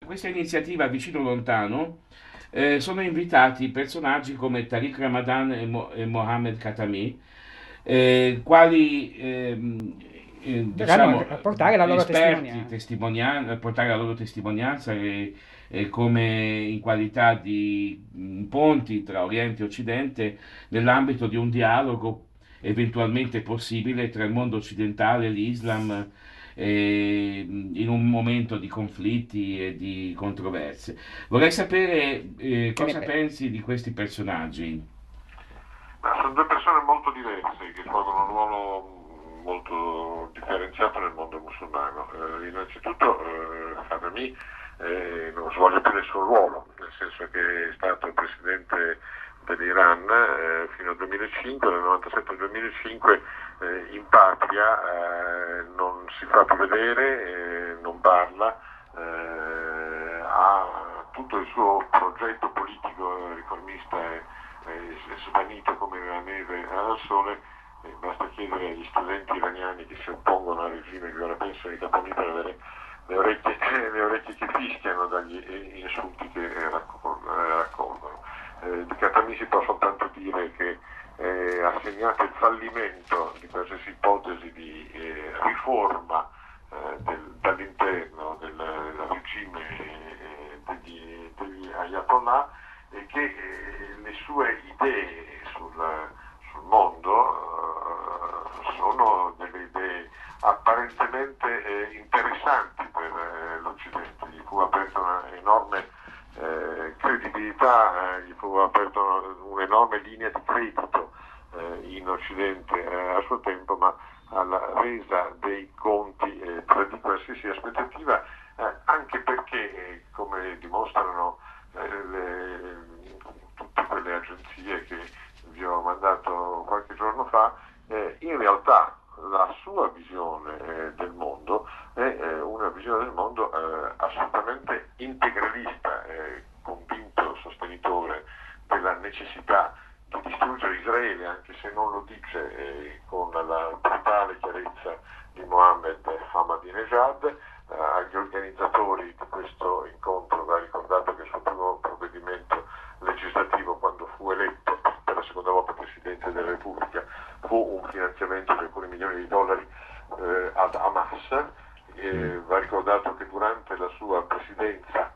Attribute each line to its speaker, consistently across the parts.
Speaker 1: questa iniziativa vicino lontano sono invitati personaggi come Tariq Ramadan e Mohammed Khatami, quali
Speaker 2: verranno
Speaker 1: diciamo
Speaker 2: a portare la loro
Speaker 1: esperti,
Speaker 2: testimonianza.
Speaker 1: portare la loro testimonianza e come in qualità di ponti tra Oriente e Occidente nell'ambito di un dialogo eventualmente possibile tra il mondo occidentale e l'Islam in un momento di conflitti e di controversie. Vorrei sapere
Speaker 2: Che ne
Speaker 1: cosa
Speaker 2: pensi?
Speaker 1: pensi di questi personaggi.
Speaker 3: Ma sono due persone molto diverse che svolgono un ruolo molto differenziato nel mondo musulmano. Innanzitutto Khatami non svolge più nessun ruolo, nel senso che è stato presidente dell'Iran fino al 2005, dal 97 al 2005 in patria non si fa più vedere, non parla, ha tutto il suo progetto politico riformista è svanito come la neve al sole. Basta chiedere agli studenti iraniani che si oppongono al regime che ora pensano di Khatami per avere le orecchie che fischiano dagli insulti che raccolgono. Di Khatami si può soltanto dire che ha segnato il fallimento di qualsiasi ipotesi di riforma dall'interno del regime degli Ayatollah, e che le sue idee sul mondo sono delle idee apparentemente interessanti per l'Occidente. Gli fu aperta una enorme credibilità, gli fu aperta un'enorme linea di credito in Occidente a suo tempo, ma alla resa dei conti tradiì qualsiasi aspettativa, anche perché, come dimostrano tutte quelle agenzie che vi ho mandato qualche giorno fa, in realtà la sua visione del mondo è una visione del mondo assolutamente integralista, convinto sostenitore della necessità di distruggere Israele, anche se non lo dice con la brutale chiarezza di Mohammed Ahmadinejad. Agli organizzatori di questo incontro va ricordato che il suo primo provvedimento legislativo, quando fu eletto per la seconda volta Presidente della Repubblica, fu un finanziamento di alcuni milioni di dollari ad Hamas. Va ricordato che durante la sua presidenza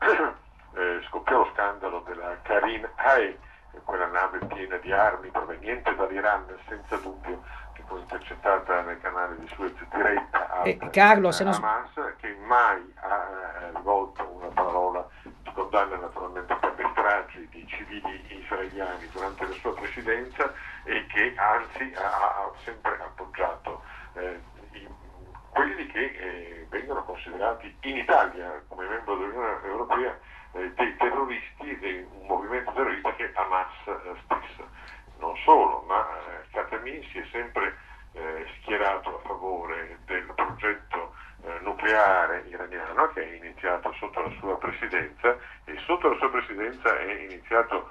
Speaker 3: scoppiò lo scandalo della Karin Hai, quella nave piena di armi proveniente dall'Iran, senza dubbio, che fu intercettata nel canale di Suez diretta ad
Speaker 2: Carlo, se non,
Speaker 3: Hamas, che mai ha rivolto una parola di condanna naturalmente per le stragi di civili israeliani durante la sua presidenza, e che anzi ha sempre appoggiato quelli che vengono considerati in Italia come membro dell'Unione Europea dei terroristi, di un movimento terrorista che è Hamas stesso. Non solo, ma Khatami si è sempre schierato a favore del progetto nucleare iraniano, che è iniziato sotto la sua presidenza, e sotto la sua presidenza è iniziato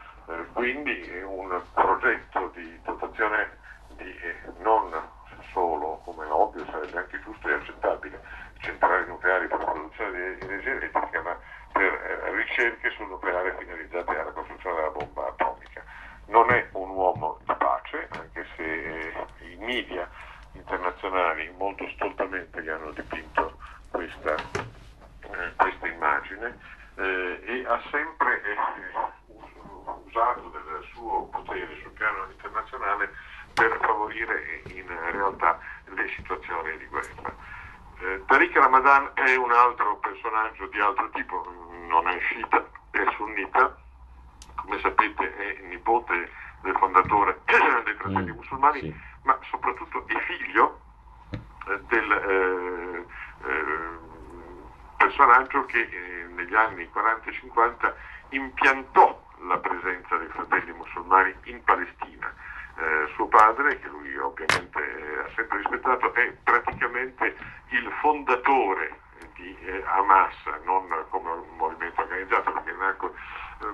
Speaker 3: quindi un progetto di dotazione di non solo, come ovvio sarebbe anche giusto e accettabile, centrali nucleari per la produzione di energia elettrica, ma per ricerche sul nucleare finalizzate alla costruzione della bomba atomica. Non è un uomo di pace, anche se i media internazionali molto stoltamente gli hanno dipinto questa immagine, e ha sempre usato del suo potere sul piano internazionale per favorire in realtà le situazioni di guerra. Tariq Ramadan è un altro personaggio di altro tipo, non è sciita, è sunnita, come sapete è nipote del fondatore dei Fratelli Musulmani,
Speaker 1: Sì.
Speaker 3: ma soprattutto è figlio del personaggio che negli anni 40 e 50 impiantò la presenza dei Fratelli Musulmani in Palestina. Suo padre, che lui ovviamente ha sempre rispettato, è praticamente il fondatore di Hamas, non come un movimento organizzato, perché nacque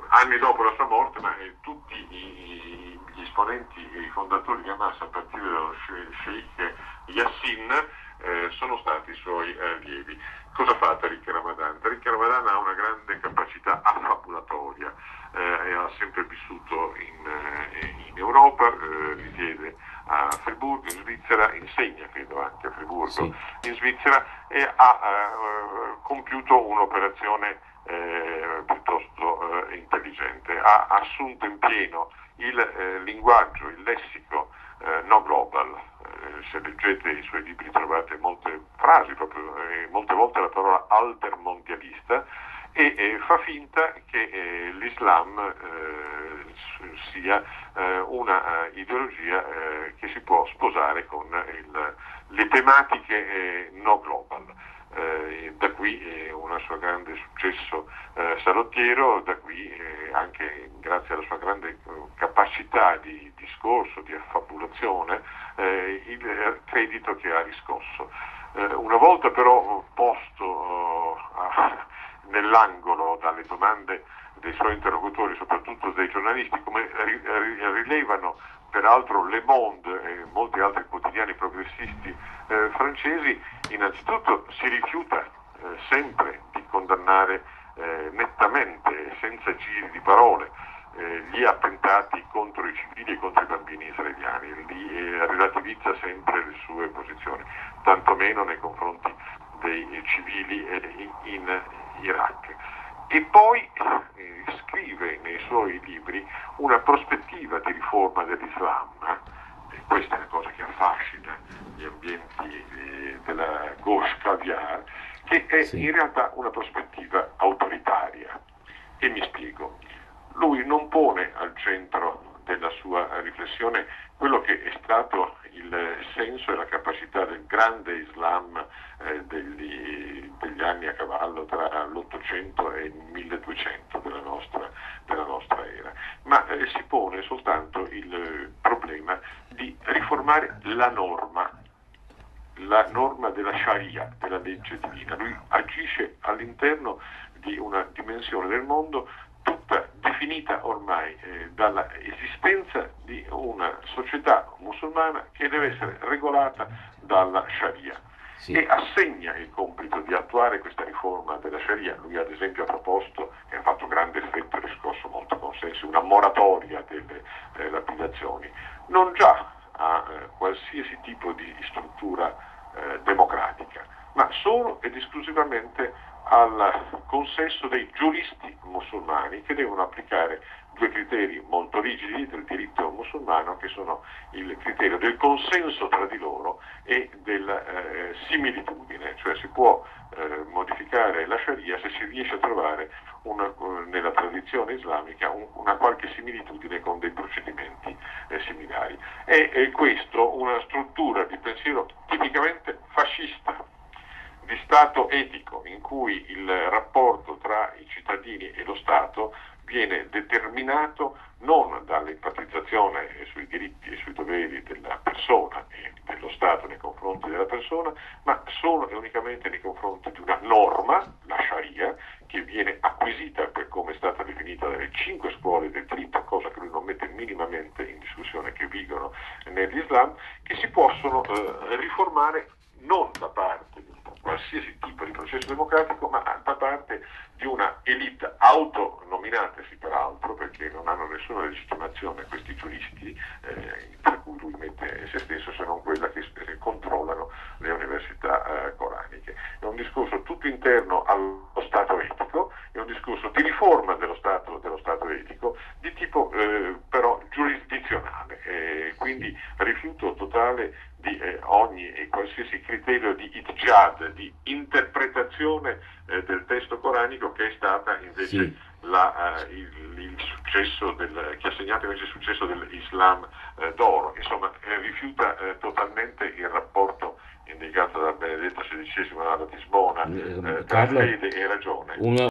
Speaker 3: anni dopo la sua morte, ma tutti gli esponenti e i fondatori di Hamas, a partire dallo Sheikh Yassin, sono stati suoi allievi. Cosa fa Tariq Ramadan? Tariq Ramadan ha una grande ha sempre vissuto in Europa, risiede a Friburgo in Svizzera, insegna credo anche a Friburgo
Speaker 1: Sì.
Speaker 3: in Svizzera, e ha compiuto un'operazione piuttosto intelligente. Ha assunto in pieno il linguaggio, il lessico no global. Se leggete i suoi libri trovate molte frasi, proprio molte volte la parola altermondialista, e fa finta che l'Islam sia una ideologia che si può sposare con le tematiche no global. Da qui un suo grande successo salottiero, da qui anche grazie alla sua grande capacità di discorso, di affabulazione, il credito che ha riscosso. Una volta però posto nell'angolo dalle domande dei suoi interlocutori, soprattutto dei giornalisti, come rilevano peraltro Le Monde e molti altri quotidiani progressisti francesi, innanzitutto si rifiuta sempre di condannare nettamente, senza giri di parole, gli attentati contro i civili e contro i bambini israeliani, relativizza sempre le sue posizioni, tantomeno nei confronti dei civili in Iraq. E poi scrive nei suoi libri una prospettiva di riforma dell'Islam, e questa è una cosa che affascina gli ambienti della gauche caviar, che è in realtà una prospettiva autoritaria. E mi spiego. Lui non pone al centro della sua riflessione quello che è stato il senso e la capacità del grande Islam degli anni a cavallo tra l'800 e il 1200 della nostra era, ma si pone soltanto il problema di riformare la norma della Sharia, della legge divina. Lui agisce all'interno di una dimensione del mondo tutta definita ormai dalla esistenza di una società musulmana che deve essere regolata dalla Sharia. Sì. E assegna il compito di attuare questa riforma della Sharia. Lui ad esempio ha proposto, e ha fatto grande effetto e riscosso molto consenso, una moratoria delle lapidazioni, non già a qualsiasi tipo di struttura democratica, ma solo ed esclusivamente al consenso dei giuristi musulmani, che devono applicare due criteri molto rigidi del diritto musulmano, che sono il criterio del consenso tra di loro e della similitudine, cioè si può modificare la Sharia se si riesce a trovare nella tradizione islamica una qualche similitudine con dei procedimenti similari. È questo una struttura di pensiero tipicamente fascista, di Stato etico, in cui il rapporto tra i cittadini e lo Stato viene determinato non dall'enfatizzazione sui diritti e sui doveri della persona e dello Stato nei confronti della persona, ma solo e unicamente nei confronti di una norma, la Sharia, che viene acquisita per come è stata definita dalle 5 scuole del diritto, cosa che lui non mette minimamente in discussione, che vigono nell'Islam, che si possono riformare non da parte di qualsiasi tipo di processo democratico, ma da parte di una elite autonominatesi peraltro, perché non hanno nessuna legittimazione questi giuristi, tra cui lui mette se stesso, se non quella che controllano le università coraniche. È un discorso tutto interno allo Stato etico, è un discorso di riforma dello Stato etico, di tipo però giurisdizionale, quindi rifiuto totale di ogni e qualsiasi criterio di ijtihad, di interpretazione del testo coranico, che è stata invece il successo che ha segnato invece il successo dell'Islam d'oro. Insomma, rifiuta totalmente il rapporto indicato dal Benedetto XVI a Ratisbona tra fede e ragione.